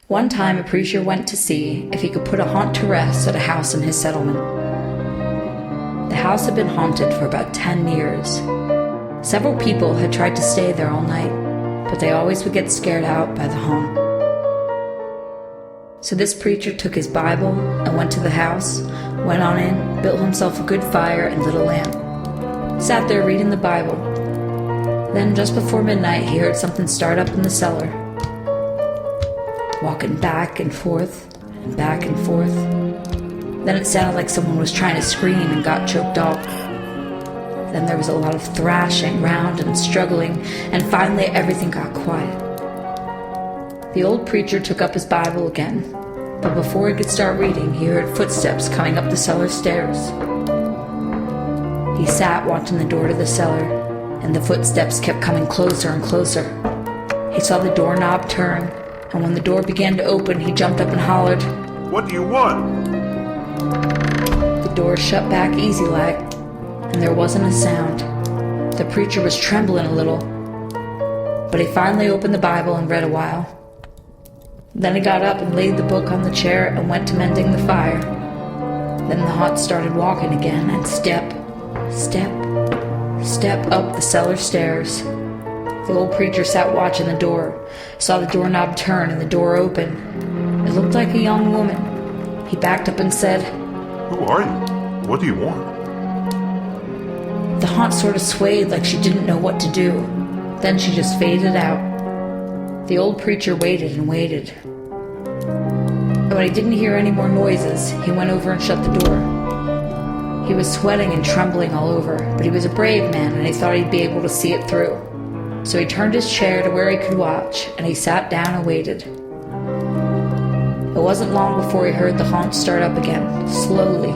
One time a preacher went to see if he could put a haunt to rest at a house in his settlement. The house had been haunted for about 10 years. Several people had tried to stay there all night, but they always would get scared out by the haunt. So this preacher took his Bible and went to the house, went on in, built himself a good fire and lit a lamp. Sat there reading the Bible. Then just before midnight he heard something start up in the cellar. Walking back and forth and back and forth. Then it sounded like someone was trying to scream and got choked off. Then there was a lot of thrashing round and struggling, and finally everything got quiet. The old preacher took up his Bible again, but before he could start reading, he heard footsteps coming up the cellar stairs. He sat watching the door to the cellar, and the footsteps kept coming closer and closer. He saw the doorknob turn, and when the door began to open, he jumped up and hollered, "What do you want?" The door shut back easy-like, and there wasn't a sound. The preacher was trembling a little, but he finally opened the Bible and read a while. Then he got up and laid the book on the chair and went to mending the fire. Then the haunt started walking again, and step, step, step up the cellar stairs. The old preacher sat watching the door, saw the doorknob turn and the door open. It looked like a young woman. He backed up and said, "Who are you? What do you want?" The haunt sort of swayed like she didn't know what to do. Then she just faded out. The old preacher waited and waited. And when he didn't hear any more noises, he went over and shut the door. He was sweating and trembling all over, but he was a brave man and he thought he'd be able to see it through. So he turned his chair to where he could watch, and he sat down and waited. It wasn't long before he heard the haunt start up again, slowly.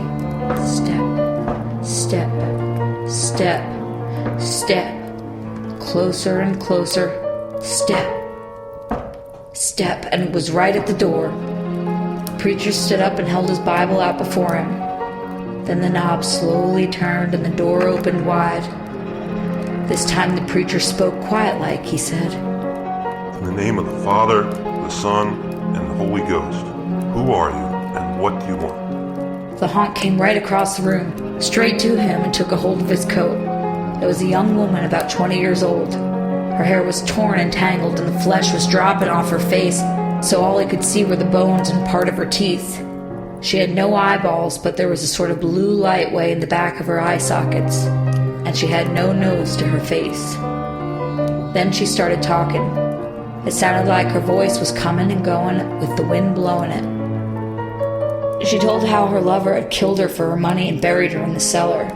Step, step, step, step. Closer and closer. Step, step, and it was right at the door. The preacher stood up and held his Bible out before him. Then the knob slowly turned and the door opened wide. This time the preacher spoke quiet-like. He said, "In the name of the Father, the Son, and the Holy Ghost, who are you and what do you want?" The haunt came right across the room, straight to him, and took a hold of his coat. It was a young woman about 20 years old. Her hair was torn and tangled, and the flesh was dropping off her face, so all he could see were the bones and part of her teeth. She had no eyeballs, but there was a sort of blue light way in the back of her eye sockets, and she had no nose to her face. Then she started talking. It sounded like her voice was coming and going with the wind blowing it. She told how her lover had killed her for her money and buried her in the cellar.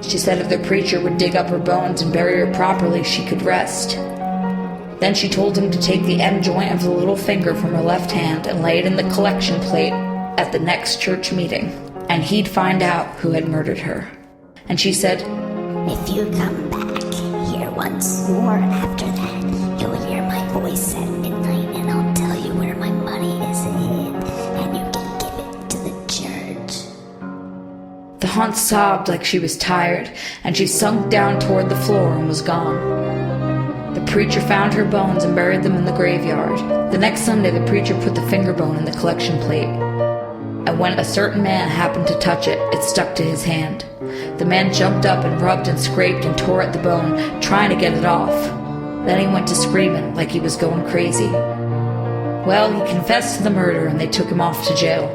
She said if the preacher would dig up her bones and bury her properly, she could rest. Then she told him to take the end joint of the little finger from her left hand and lay it in the collection plate at the next church meeting, and he'd find out who had murdered her. And she said, "If you come back here once more after that, you'll hear my voice at midnight, and I'll tell you where my money is hid, and you can give it to the church." The haunt sobbed like she was tired, and she sunk down toward the floor and was gone. The preacher found her bones and buried them in the graveyard. The next Sunday, the preacher put the finger bone in the collection plate. And when a certain man happened to touch it, it stuck to his hand. The man jumped up and rubbed and scraped and tore at the bone, trying to get it off. Then he went to screaming like he was going crazy. Well, he confessed to the murder, and they took him off to jail.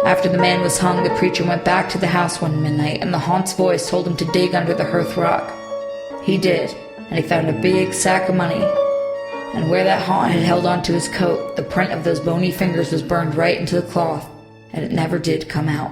After the man was hung, the preacher went back to the house one midnight, and the haunt's voice told him to dig under the hearth rock. He did, and he found a big sack of money. And where that haunt had held onto his coat, the print of those bony fingers was burned right into the cloth, and it never did come out.